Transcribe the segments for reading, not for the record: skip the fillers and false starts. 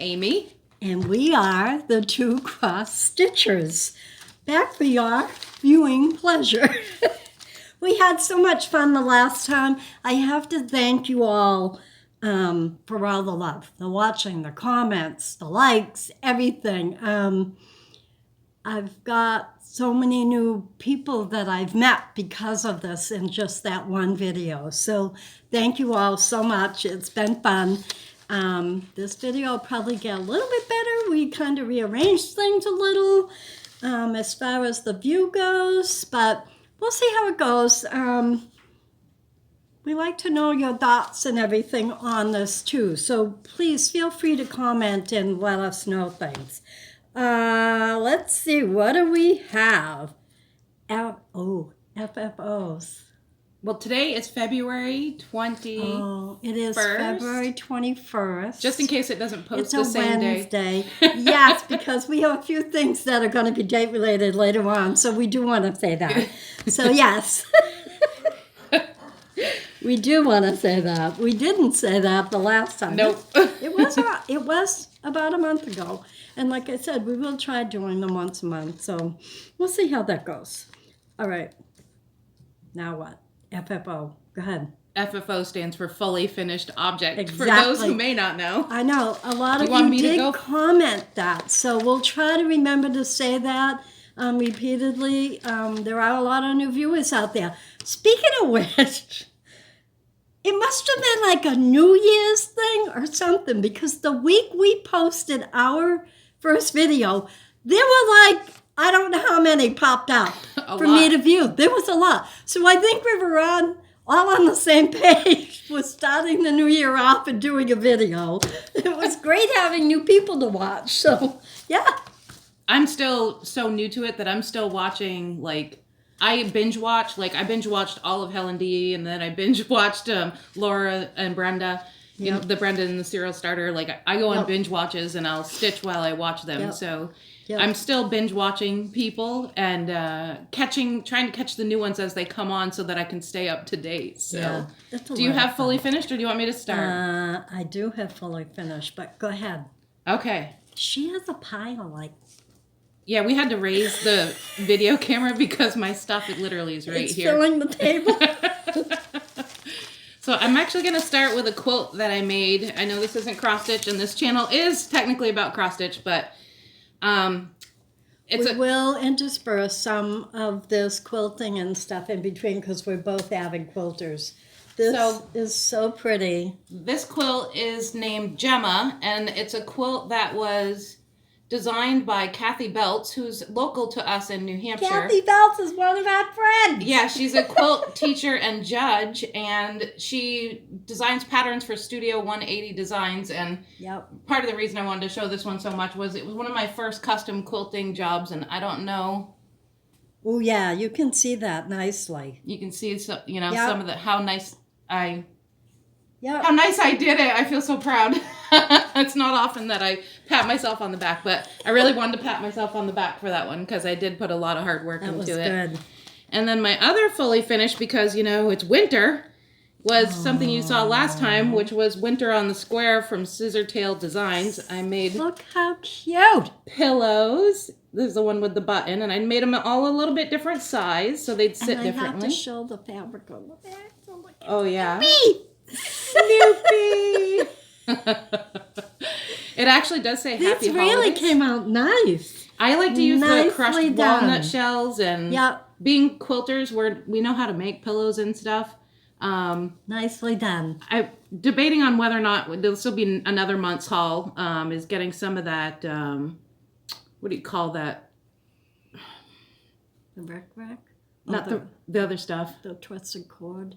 Amy. And we are the two cross stitchers. Back for your viewing pleasure. We had so much fun the last time. I have to thank you all for all the love, the watching, the comments, the likes, everything. I've got so many new people that I've met because of this in just that one video. So thank you all so much. It's been fun. This video will probably get a little bit better. We kind of rearranged things a little as far as the view goes, but we'll see how it goes. We like to know your thoughts and everything on this too. So please feel free to comment and let us know things. Let's see, what do we have? FFOs. Well, today is February 20th. Oh, it is February 21st. Just in case it doesn't post it's the same Wednesday. Day. Yes, because we have a few things that are going to be date related later on, so we do want to say that. So yes. We do want to say that. We didn't say that the last time. Nope. It was about a month ago. And like I said, we will try doing them once a month. So we'll see how that goes. All right. Now what? FFO. Go ahead. FFO stands for fully finished object. Exactly. For those who may not know. I know. A lot of you did comment that. So we'll try to remember to say that repeatedly. There are a lot of new viewers out there. Speaking of which... It must have been like a New Year's thing or something, because the week we posted our first video, there were like, I don't know how many popped up for me to view. There was a lot. So I think we were all on the same page with starting the new year off and doing a video. It was great having new people to watch. So, yeah. I'm still so new to it that I'm still watching, like, I binge watched all of Helen D, and then I binge watched Laura and Brenda, the Brenda and the Serial Starter. Like, I go on binge watches and I'll stitch while I watch them. So I'm still binge watching people and trying to catch the new ones as they come on so that I can stay up to date. So do you have fully finished, or do you want me to start? I do have fully finished, but go ahead. Okay. She has a pile like... Yeah, we had to raise the video camera because my stuff, it literally is right here. It's filling the table. So I'm actually going to start with a quilt that I made. I know this isn't cross stitch, and this channel is technically about cross stitch, but we will intersperse some of this quilting and stuff in between because we're both avid quilters. This is so pretty. This quilt is named Gemma, and it's a quilt that was designed by Kathy Beltz, who's local to us in New Hampshire. Kathy Beltz is one of our friends. Yeah, she's a quilt teacher and judge, and she designs patterns for Studio 180 Designs. And part of the reason I wanted to show this one so much was it was one of my first custom quilting jobs, and I don't know. Oh yeah, you can see that nicely. You can see some of the how nice I did it. I feel so proud. It's not often that I pat myself on the back, but I really wanted to pat myself on the back for that one because I did put a lot of hard work into it. That was good. And then my other fully finished, because, it's winter, was something you saw last time, which was Winter on the Square from Scissortail Designs. I made... Look how cute! Pillows. This is the one with the button, and I made them all a little bit different size, so they'd sit differently. I have to show the fabric on the back. So look at oh, yeah. Snoopy! It actually does say Happy Holidays. This really came out nice. I like to use the crushed walnut shells, and being quilters, we know how to make pillows and stuff. Nicely done. I'm debating on whether or not this will be another month's haul. Is getting some of that. What do you call that? The rack? Not the other stuff. The twisted cord.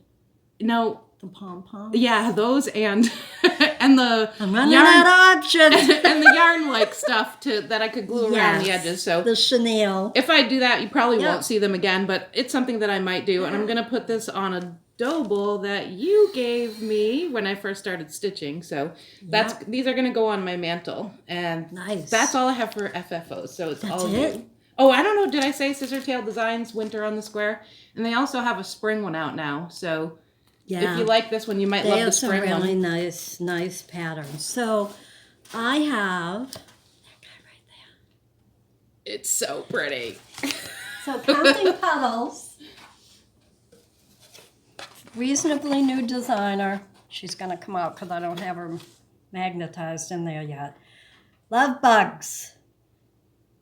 No. The pom-pom? Yeah, those and the I'm running out of options. And the yarn-like stuff that I could glue around the edges. So the chenille. If I do that, you probably won't see them again, but it's something that I might do. And I'm going to put this on a dough bowl that you gave me when I first started stitching. So these are going to go on my mantle. And that's all I have for FFOs. So it's all new. Oh, I don't know. Did I say Scissortail Designs Winter on the Square? And they also have a spring one out now. So if you like this one, you might love the spring one. They have some really nice patterns. So I have that guy right there. It's so pretty. So Counting Puddles, reasonably new designer. She's going to come out because I don't have her magnetized in there yet. Love Bugs.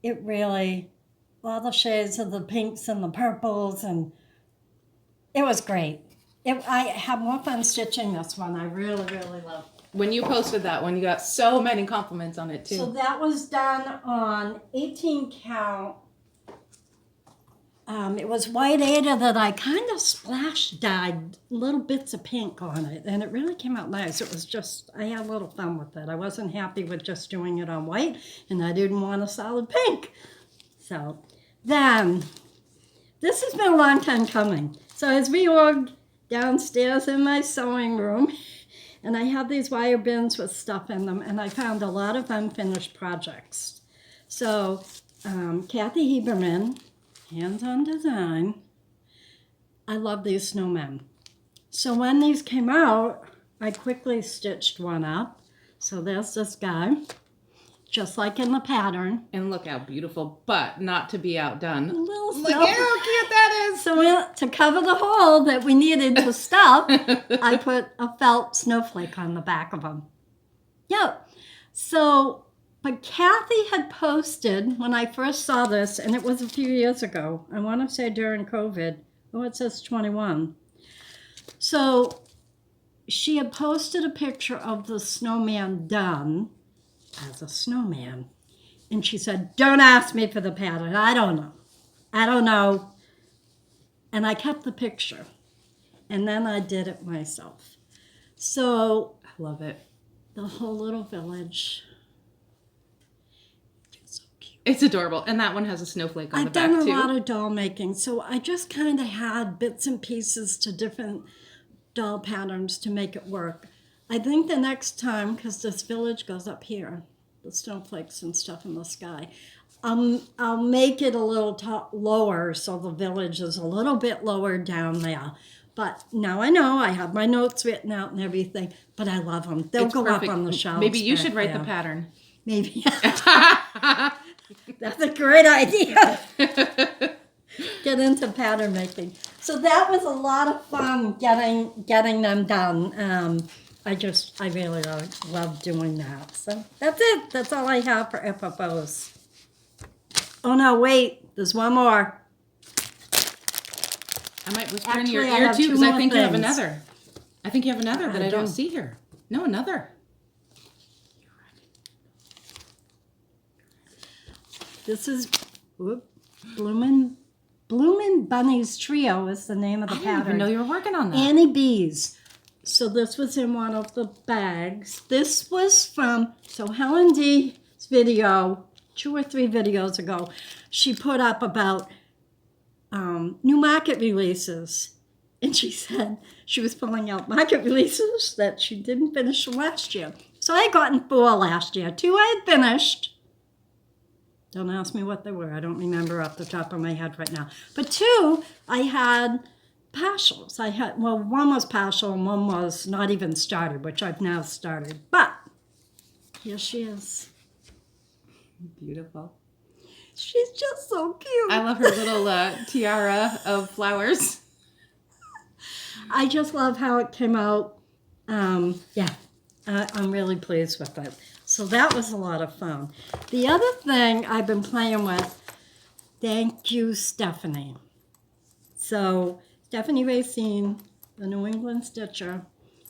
It really, all the shades of the pinks and the purples, and it was great. I have more fun stitching this one. I really, really love it. When you posted that one, you got so many compliments on it too. So that was done on 18 count. It was white Ada that I kind of splash dyed little bits of pink on it, and it really came out nice. It was just, I had a little fun with it. I wasn't happy with just doing it on white, and I didn't want a solid pink. So then, this has been a long time coming. So as we walked downstairs in my sewing room, and I have these wire bins with stuff in them, and I found a lot of unfinished projects. So Kathy Heberman, Hands-on Design, I love these snowmen. So when these came out, I quickly stitched one up. So there's this guy, just like in the pattern. And look how beautiful, but not to be outdone. Look how cute that is. So to cover the hole that we needed to stuff, I put a felt snowflake on the back of them. Yep. So, but Kathy had posted when I first saw this, and it was a few years ago. I want to say during COVID. Oh, it says 21. So she had posted a picture of the snowman done as a snowman. And she said, don't ask me for the pattern. I don't know. I don't know. And I kept the picture. And then I did it myself. So I love it. The whole little village. It's so cute. It's adorable. And that one has a snowflake on the back, too. I've done a lot of doll making. So I just kind of had bits and pieces to different doll patterns to make it work. I think the next time, because this village goes up here, the snowflakes and stuff in the sky, I'll make it a little lower so the village is a little bit lower down there. But now I know I have my notes written out and everything, but I love them. They'll go perfect. Up on the shelves. Maybe you should write the pattern. Maybe. That's a great idea. Get into pattern making. So that was a lot of fun getting them done. I really love doing that. So that's it. That's all I have for FFOs. Oh no, wait. There's one more. I might whisper in your ear too, because I think you have another. I think you have another that I don't see here. No, another. This is Bloomin' Bunnies Trio is the name of the pattern. I didn't even know you were working on that. Annie Bees. So this was in one of the bags. This was from, Helen D's video, 2 or 3 videos ago, she put up about new market releases. And she said she was pulling out market releases that she didn't finish from last year. So I had gotten 4 last year. 2 I had finished. Don't ask me what they were. I don't remember off the top of my head right now. But 2, I had partials. One was partial and one was not even started, which I've now started. But here she is. Beautiful. She's just so cute. I love her little tiara of flowers. I just love how it came out. I'm really pleased with it. So that was a lot of fun. The other thing I've been playing with, thank you, Stephanie. So Stephanie Racine, the New England Stitcher,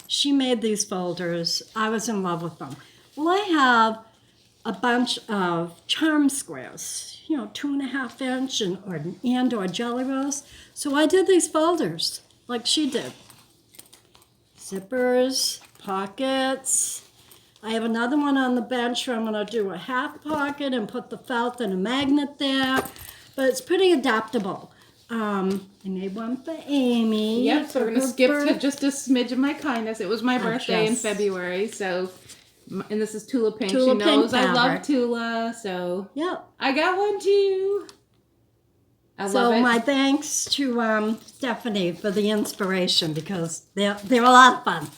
she made these folders. I was in love with them. Well, I have a bunch of charm squares, 2.5 inch or jelly rolls. So I did these folders like she did. Zippers, pockets. I have another one on the bench where I'm going to do a half pocket and put the felt and a magnet there. But it's pretty adaptable. I made one for Amy. Yep, so we're going to skip to just a smidge of my kindness. It was my birthday in February, so, and this is Tula Pink. She knows I love Tula, so yep. I got one too. I love it. So my thanks to Stephanie for the inspiration, because they're a lot of fun.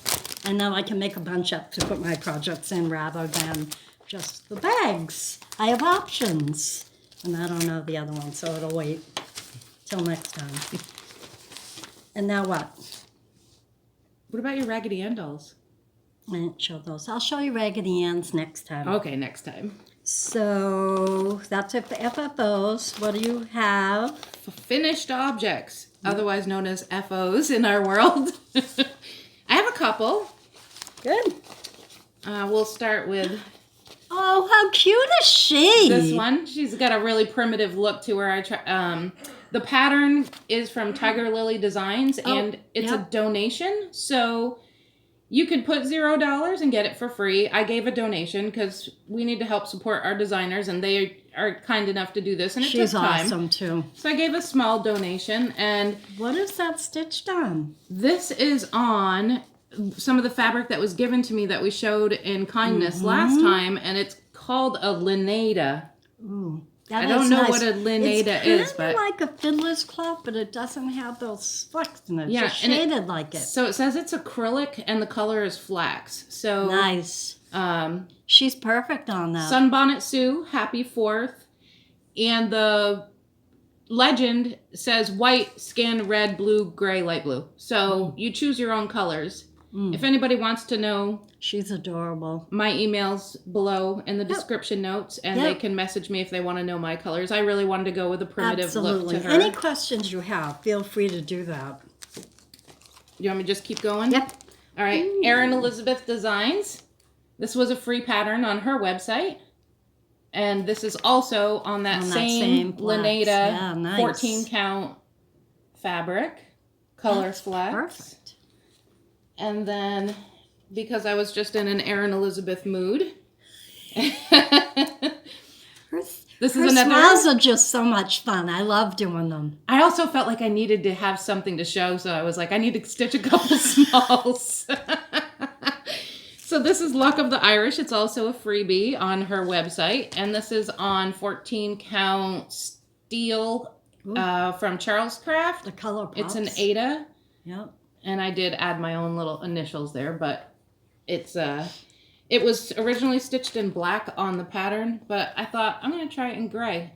And now I can make a bunch up to put my projects in rather than just the bags. I have options. And I don't know the other one, so it'll wait till next time. And now what? What about your Raggedy Ann dolls? I didn't show those. I'll show you Raggedy Ann's next time. Okay, next time. So that's it for FFOs. What do you have? Finished objects, otherwise known as FOs in our world. I have a couple. Good. We'll start with Oh, how cute is she? this one. She's got a really primitive look to her. The pattern is from Tiger Lily Designs, and it's a donation. So you could put $0 and get it for free. I gave a donation because we need to help support our designers, and they are kind enough to do this, and it took time. She's awesome, too. So I gave a small donation, and What is that stitched on? this is on some of the fabric that was given to me that we showed in kindness last time, and it's called a Lineda. Ooh, I don't know what a Lineda is, but it's like a fiddler's cloth, but it doesn't have those flecks in it. Yeah, It's just and shaded like it. So it says it's acrylic, and the color is flax. So Nice. She's perfect on that. Sunbonnet Sue, happy 4th. And the legend says white, skin, red, blue, gray, light blue. So you choose your own colors. If anybody wants to know, She's adorable. my email's below in the description notes, and they can message me if they want to know my colors. I really wanted to go with a primitive Absolutely. look to her. Any questions you have, feel free to do that. You want me to just keep going? Yep. All right. Erin Elizabeth Designs. This was a free pattern on her website. And this is also on that same flax. Lineda 14 count fabric, color flax. Perfect. And then, because I was just in an Erin Elizabeth mood, this is Her another. smiles are just so much fun. I love doing them. I also felt like I needed to have something to show, so I was like, I need to stitch a couple smalls. So this is Luck of the Irish. It's also a freebie on her website, and this is on 14 count steel from Charles Craft. The color pops. It's an Ada. Yep. And I did add my own little initials there, but it's it was originally stitched in black on the pattern, but I thought I'm going to try it in gray.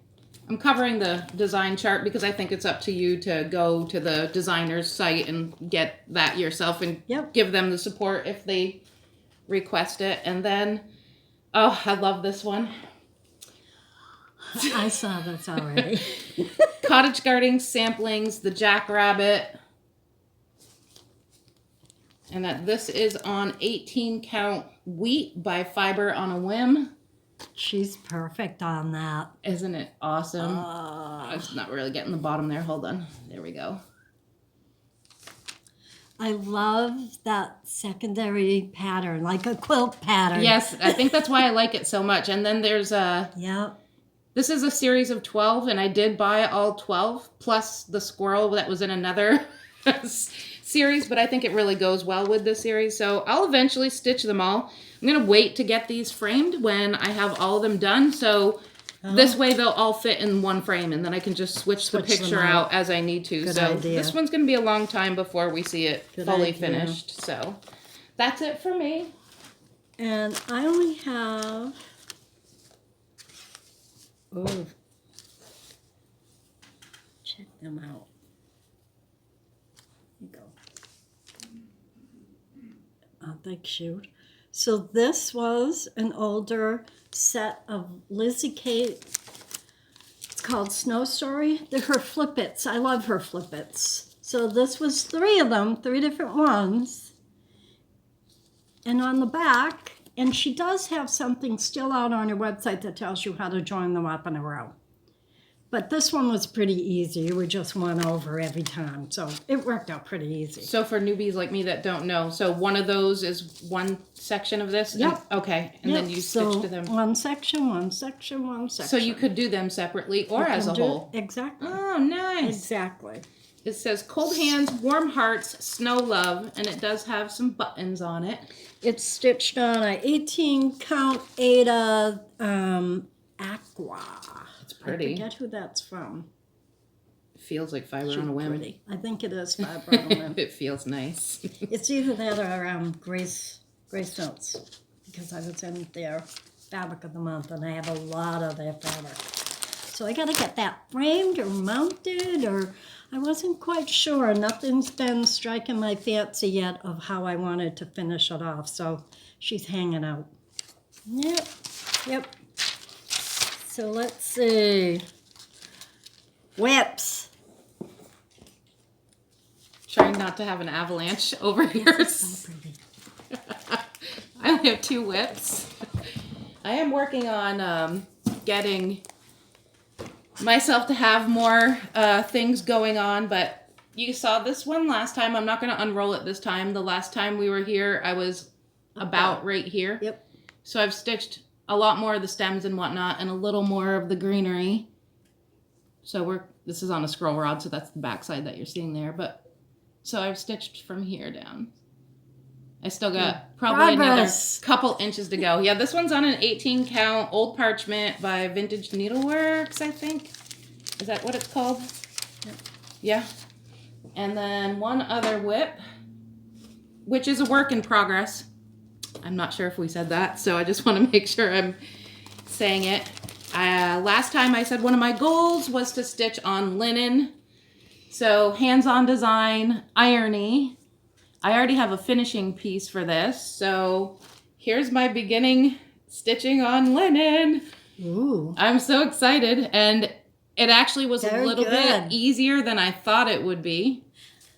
I'm covering the design chart because I think it's up to you to go to the designer's site and get that yourself and give them the support if they request it. And then, oh, I love this one. I saw this already. Cottage Gardening Samplings, the Jackrabbit. And that this is on 18 count wheat by Fiber on a Whim. She's perfect on that. Isn't it awesome? It's not really getting the bottom there. Hold on. There we go. I love that secondary pattern, like a quilt pattern. Yes, I think that's why I like it so much. And then there's a... Yep. This is a series of 12, and I did buy all 12, plus the squirrel that was in another series, but I think it really goes well with this series. So I'll eventually stitch them all. I'm going to wait to get these framed when I have all of them done. So this way they'll all fit in one frame, and then I can just switch the picture out as I need to. Good so idea. This one's going to be a long time before we see it fully finished. So that's it for me. And I only have... Oh. Check them out. Here you go. Aren't they cute? So this was an older set of Lizzie Kate. It's called Snow Story. They're her flippets. I love her flippets. So this was 3 of them, 3 different ones. And on the back, and she does have something still out on her website that tells you how to join them up in a row. But this one was pretty easy. We just went over every time. So it worked out pretty easy. So for newbies like me that don't know, so one of those is one section of this? Yep. Okay. And then you stitch to them. One section, one section, one section. So you could do them separately or as a whole. Exactly. Oh, nice. Exactly. It says cold hands, warm hearts, snow love, and it does have some buttons on it. It's stitched on a 18 count Ada Aqua. It's pretty. I forget who that's from. It feels like Fiber on a Whim. Pretty. I think it is Fiber on a Whim. It feels nice. It's either that or Grace Notes, because I was in there fabric of the month, and I have a lot of their fabric. So I got to get that framed or mounted, or I wasn't quite sure. Nothing's been striking my fancy yet of how I wanted to finish it off. So she's hanging out. Yep. So let's see. Whips. Trying not to have an avalanche over here. So pretty. I only have 2 whips. I am working on getting myself to have more things going on, but you saw this one last time. I'm not going to unroll it this time. The last time we were here, I was about right here. Yep. So I've stitched a lot more of the stems and whatnot, and a little more of the greenery. So this is on a scroll rod, so that's the back side that you're seeing there. But so I've stitched from here down. I still got probably another couple inches to go. Yeah, this one's on an 18 count old parchment by Vintage Needleworks, I think. Is that what it's called? Yep. Yeah. And then one other whip, which is a work in progress. I'm not sure if we said that, so I just want to make sure I'm saying it. Last time I said one of my goals was to stitch on linen. So hands-on design, irony. I already have a finishing piece for this, so here's my beginning stitching on linen. Ooh. I'm so excited, and it actually was a little bit easier than I thought it would be.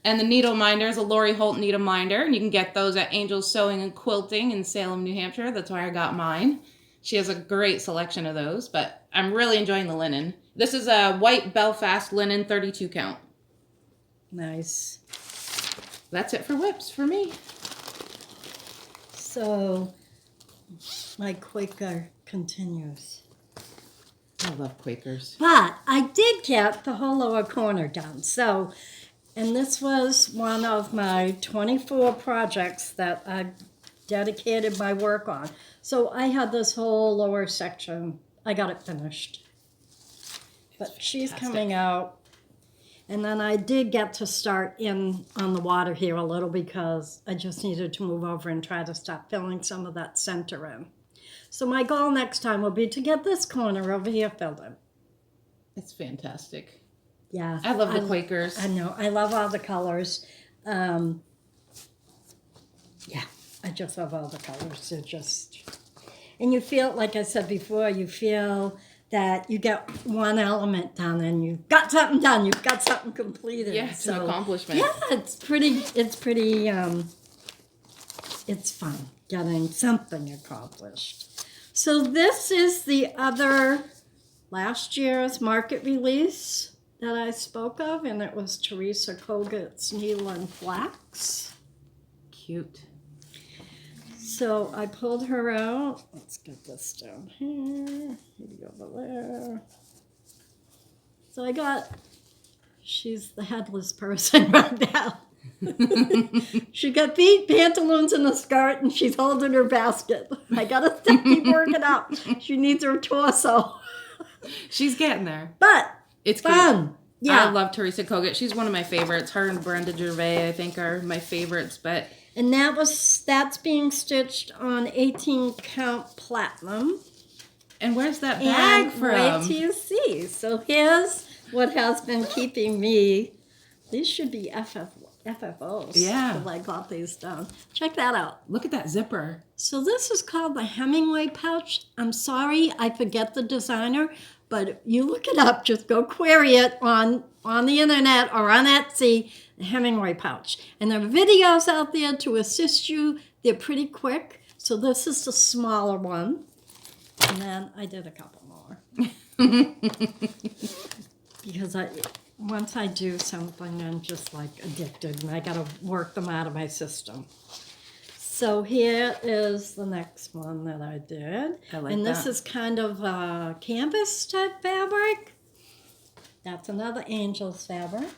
And the needle minder is a Lori Holt needle minder, and you can get those at Angel's Sewing and Quilting in Salem, New Hampshire. That's where I got mine. She has a great selection of those, but I'm really enjoying the linen. This is a white Belfast linen 32 count. Nice. That's it for whips for me. So my Quaker continues. I love Quakers. But I did get the whole lower corner done. So, and this was one of my 24 projects that I dedicated my work on. So I had this whole lower section. I got it finished. But she's coming out. And then I did get to start in on the water here a little because I just needed to move over and try to start filling some of that center in. So my goal next time will be to get this corner over here filled in. It's fantastic. Yeah. I love the Quakers. I know. I love all the colors. Yeah, I just love all the colors. They're just... And you feel, like I said before, you feel that you get one element done and you've got something done. You've got something completed. Yeah, it's an accomplishment. Yeah, it's fun getting something accomplished. So this is the other last year's market release that I spoke of, and it was Teresa Koget's Needle and Flax. Cute. So I pulled her out. Let's get this down here. Maybe over there. So she's the headless person right now. She got feet, pantaloons, and a skirt, and she's holding her basket. I gotta keep working up. She needs her torso. She's getting there. But it's fun. Cute. Yeah. I love Teresa Koget. She's one of my favorites. Her and Brenda Gervais, I think, are my favorites. But and that's being stitched on 18 count platinum. And where's that bag from? Wait till you see. So here's what has been keeping me. These should be FFOs. Yeah. Because I got these done. Check that out. Look at that zipper. So this is called the Hemingway pouch. I'm sorry, I forget the designer, but you look it up. Just go query it on the internet or on Etsy, the Hemingway pouch. And there are videos out there to assist you. They're pretty quick. So this is the smaller one. And then I did a couple more. Because once I do something, I'm just like addicted, and I got to work them out of my system. So here is the next one that I did. And this is kind of a canvas type fabric. That's another Angel's fabric.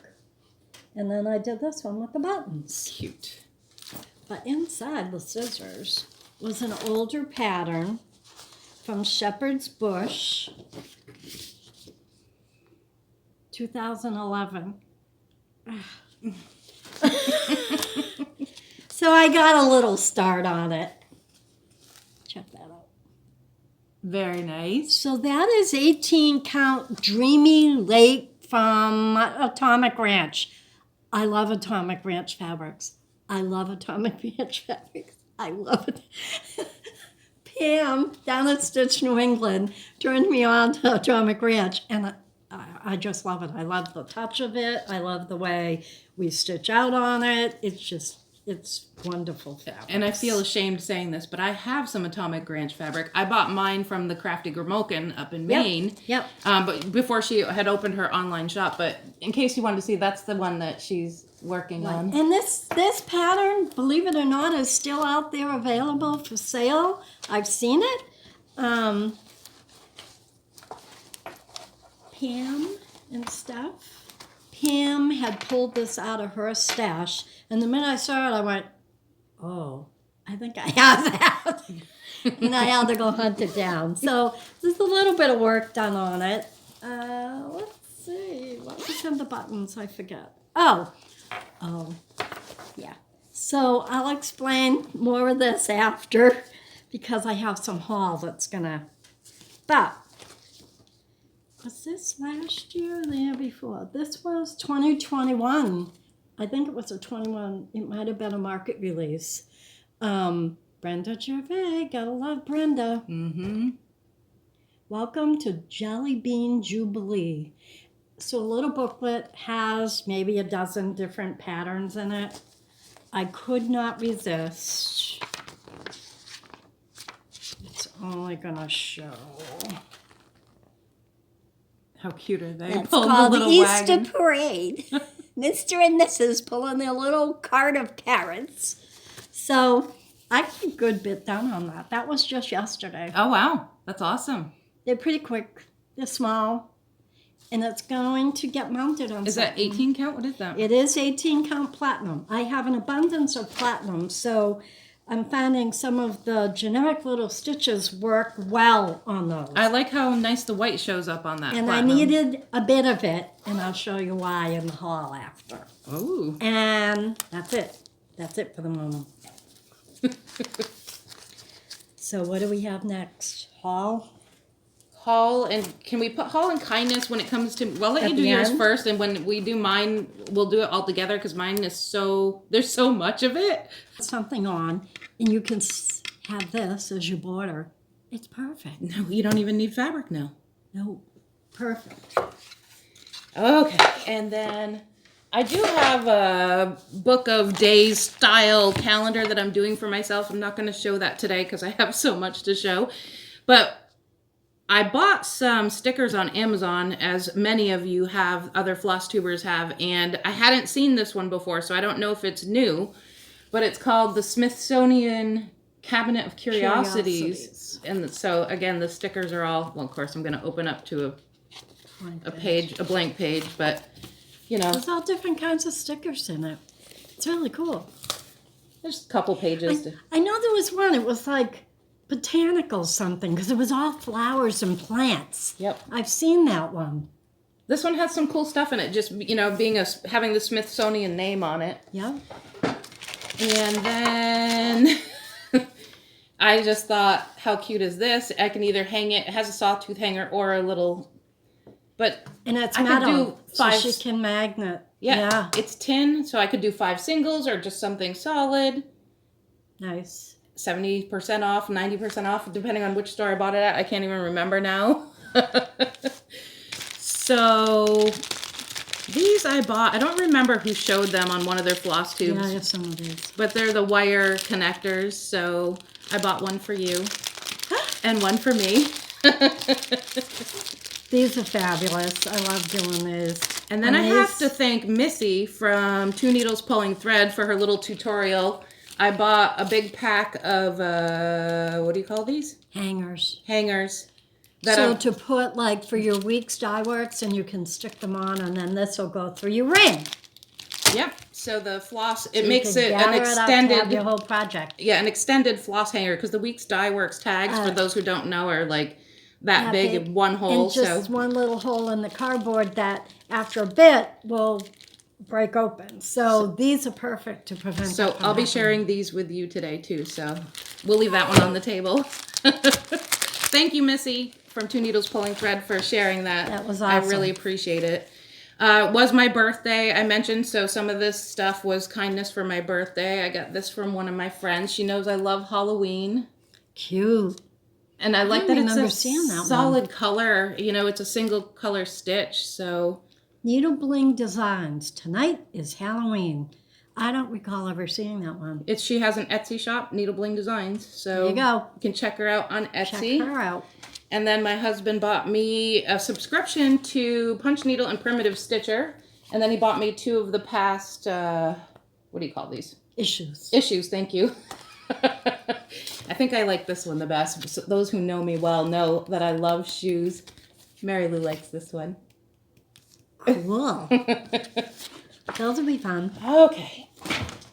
And then I did this one with the buttons. Cute. But inside the scissors was an older pattern from Shepherd's Bush, 2011. So I got a little start on it. Check that out. Very nice. So that is 18 count Dreamy Lake from Atomic Ranch. I love Atomic Ranch fabrics. I love Atomic Ranch fabrics. I love it. Pam down at Stitch New England turned me on to Atomic Ranch, and I just love it. I love the touch of it. I love the way we stitch out on it. It's wonderful fabric. And I feel ashamed saying this, but I have some Atomic Ranch fabric. I bought mine from the Crafty Grimalkin up in Maine. Yep. But before she had opened her online shop. But in case you wanted to see, that's the one that she's working on. And this pattern, believe it or not, is still out there available for sale. I've seen it. Pam and stuff. Pam had pulled this out of her stash, and the minute I saw it, I went, oh, I think I have that. And I had to go hunt it down. So there's a little bit of work done on it. Let's see. What was in the buttons? I forget. Oh, yeah. So I'll explain more of this after, because I have some haul that's gonna, but was this last year or the year before? This was 2021. I think it was a 21. It might have been a market release. Brenda Gervais, gotta love Brenda. Mm-hmm. Welcome to Jelly Bean Jubilee. So a little booklet has maybe a dozen different patterns in it. I could not resist. It's only gonna show. How cute are they? It's Pulling called the the little Easter wagon. Parade. Mr. and Mrs. pulling their little cart of carrots. So I got a good bit done on that. That was just yesterday. Oh, wow. That's awesome. They're pretty quick. They're small. And it's going to get mounted on Is that something. 18 count? What is that? It is 18 count platinum. I have an abundance of platinum, so I'm finding some of the generic little stitches work well on those. I like how nice the white shows up on that And platinum. I needed a bit of it, and I'll show you why in the haul after. Oh. And that's it. That's it for the moment. So what do we have next? Haul? Haul, and can we put haul and kindness when it comes to, well, let At you do the yours end? first, and when we do mine, we'll do it all together, because mine is so, there's so much of it. Something on, and you can have this as your border. It's perfect. No, you don't even need fabric now. No, perfect. Okay, and then I do have a book of days style calendar that I'm doing for myself. I'm not going to show that today because I have so much to show, but I bought some stickers on Amazon, as many of you have, other floss tubers have, and I hadn't seen this one before, so I don't know if it's new, but it's called the Smithsonian Cabinet of Curiosities. And so, again, the stickers are all, well, of course, I'm going to open up to a page, a blank page, but, you know. There's all different kinds of stickers in it. It's really cool. There's a couple pages. I know there was one, it was like botanical something, because it was all flowers and plants. Yep. I've seen that one. This one has some cool stuff in it, just, you know, having the Smithsonian name on it. Yep. And then I just thought, how cute is this? I can either hang it, it has a sawtooth hanger or a little, but And it's I could metal, do 5. so she can magnet. Yeah, it's tin, so I could do 5 singles or just something solid. Nice. 70% off, 90% off, depending on which store I bought it at. I can't even remember now. So these I bought. I don't remember who showed them on one of their floss tubes. Yeah, I have some of these. But they're the wire connectors, so I bought one for you and one for me. These are fabulous. I love doing these. And then I have to thank Missy from Two Needles Pulling Thread for her little tutorial. I bought a big pack of, what do you call these? Hangers. Hangers. So to put like for your week's dye works, and you can stick them on, and then this will go through your ring. Yep. So the floss, So it you makes can it an gather it up to have extended, your whole project. yeah, an extended floss hanger, because the Weeks Dye Works tags, for those who don't know, are like that big in one hole. And just one little hole in the cardboard that after a bit will break open. So these are perfect to prevent. So that from I'll be happening. sharing these with you today too. So we'll leave that one on the table. thank you, Missy, from Two Needles Pulling Thread, for sharing that. That was awesome. I really appreciate it. It was my birthday, I mentioned, so some of this stuff was kindness for my birthday. I got this from one of my friends. She knows I love Halloween. Cute. And I like that it's a that solid color. You know, it's a single color stitch, so. Needle Bling Designs. Tonight is Halloween. I don't recall ever seeing that one. She has an Etsy shop, Needle Bling Designs. So there you go. You can check her out on Etsy. Check her out. And then my husband bought me a subscription to Punch Needle and Primitive Stitcher. And then he bought me 2 of the past, what do you call these? Issues. Issues, thank you. I think I like this one the best. So those who know me well know that I love shoes. Mary Lou likes this one. Cool. Those will be fun. Okay.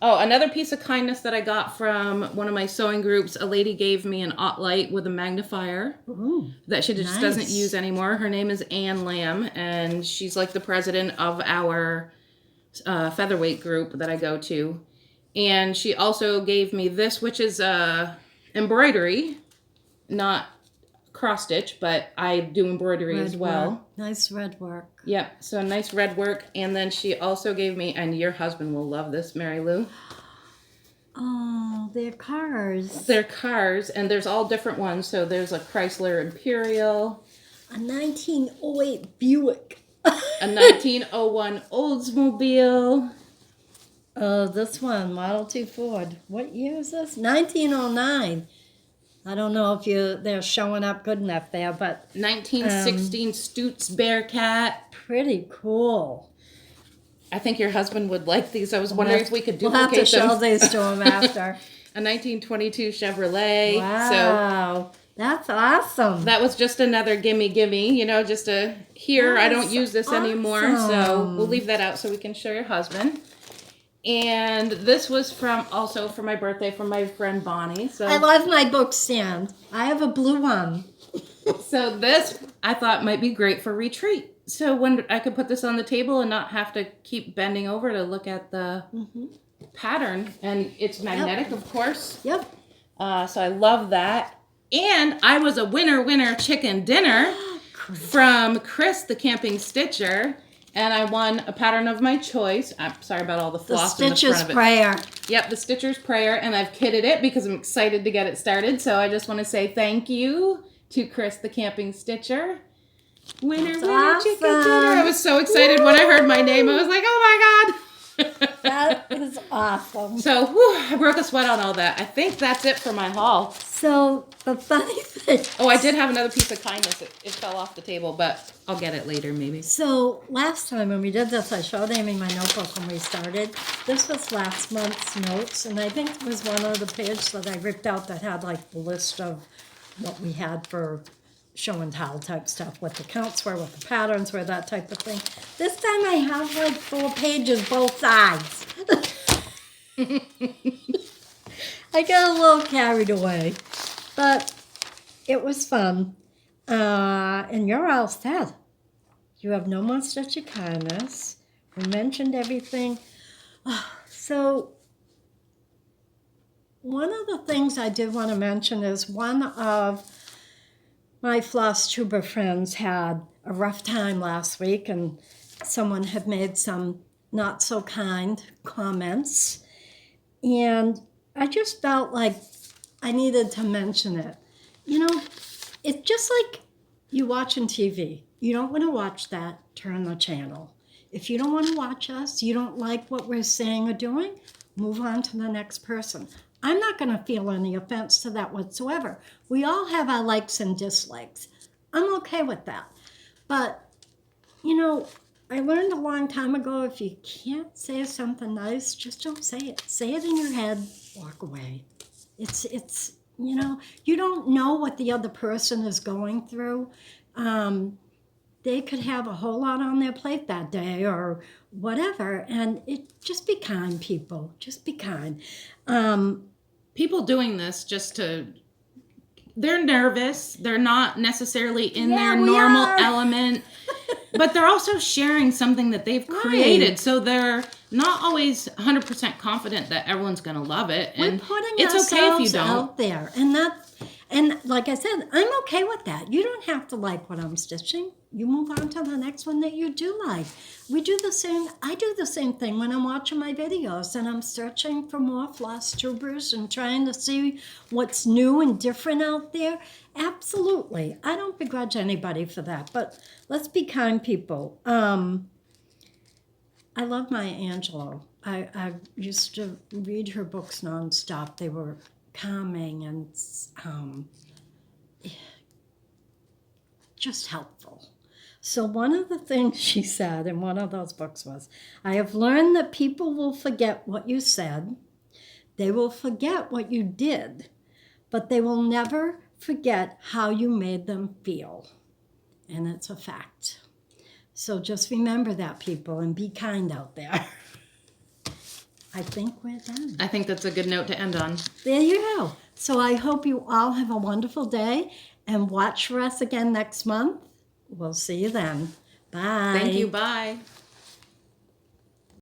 Oh, another piece of kindness that I got from one of my sewing groups. A lady gave me an Light with a magnifier. Ooh, that she just doesn't use anymore. Her name is Ann Lamb, and she's like the president of our featherweight group that I go to. And she also gave me this, which is embroidery, not cross stitch, but I do embroidery as well. Work. Nice red work. Yep, so nice red work. And then she also gave me, and your husband will love this, Mary Lou. Oh, they're cars. They're cars, and there's all different ones. So there's a Chrysler Imperial. A 1908 Buick. A 1901 Oldsmobile. Oh, this one, Model T Ford. What year is this? 1909. I don't know if they're showing up good enough there, but 1916 Stutz Bearcat. Pretty cool. I think your husband would like these. I was wondering if we could duplicate them. We'll have to show these to him after. A 1922 Chevrolet. Wow, so that's awesome. That was just another gimme, you know, just a here. I don't use this anymore, so we'll leave that out so we can show your husband. And this was also for my birthday from my friend Bonnie. So I love my book stand. I have a blue one. So this I thought might be great for retreat. So when I could put this on the table and not have to keep bending over to look at the pattern. And it's magnetic, of course. Yep. So I love that. And I was a winner chicken dinner from Chris, the Camping Stitcher. And I won a pattern of my choice. I'm sorry about all the floss in the front of it. The Stitcher's Prayer. Yep, the Stitcher's Prayer. And I've kitted it because I'm excited to get it started. So I just want to say thank you to Chris, the Camping Stitcher. Winner chicken dinner. I was so excited when I heard my name. I was like, oh my God. That is awesome. So I broke a sweat on all that. I think that's it for my haul. So the funny thing. Oh, I did have another piece of kindness. It fell off the table, but I'll get it later maybe. So last time when we did this, I showed Amy my notebook when we started. This was last month's notes, and I think it was one of the pages that I ripped out that had like the list of what we had for show and tell type stuff, what the counts were, what the patterns were, that type of thing. This time I have like 4 pages both sides. I got a little carried away, but it was fun. And you're all set. You have no more stitch of kindness. We mentioned everything. So one of the things I did want to mention is one of my Flosstube friends had a rough time last week, and someone had made some not so kind comments. And I just felt like I needed to mention it. You know, it's just like you watching TV. You don't want to watch that, turn the channel. If you don't want to watch us, you don't like what we're saying or doing, move on to the next person. I'm not going to feel any offense to that whatsoever. We all have our likes and dislikes. I'm okay with that. But, you know, I learned a long time ago, if you can't say something nice, just don't say it. Say it in your head, walk away. It's you know, you don't know what the other person is going through. They could have a whole lot on their plate that day or whatever. And just be kind, people. Just be kind. People doing this they're nervous. They're not necessarily in their normal element, but they're also sharing something that they've created. So they're not always 100% confident that everyone's going to love it. And we're putting it's okay if you don't. Out there. And like I said, I'm okay with that. You don't have to like what I'm stitching. You move on to the next one that you do like. We do the same. I do the same thing when I'm watching my videos and I'm searching for more Flosstubers and trying to see what's new and different out there. Absolutely. I don't begrudge anybody for that, but let's be kind people. I love Maya Angelou. I used to read her books nonstop. They were calming and just helpful. So one of the things she said in one of those books was, I have learned that people will forget what you said, they will forget what you did, but they will never forget how you made them feel. And it's a fact. So just remember that, people, and be kind out there. I think we're done. I think that's a good note to end on. There you go. So I hope you all have a wonderful day and watch for us again next month. We'll see you then. Bye. Thank you. Bye.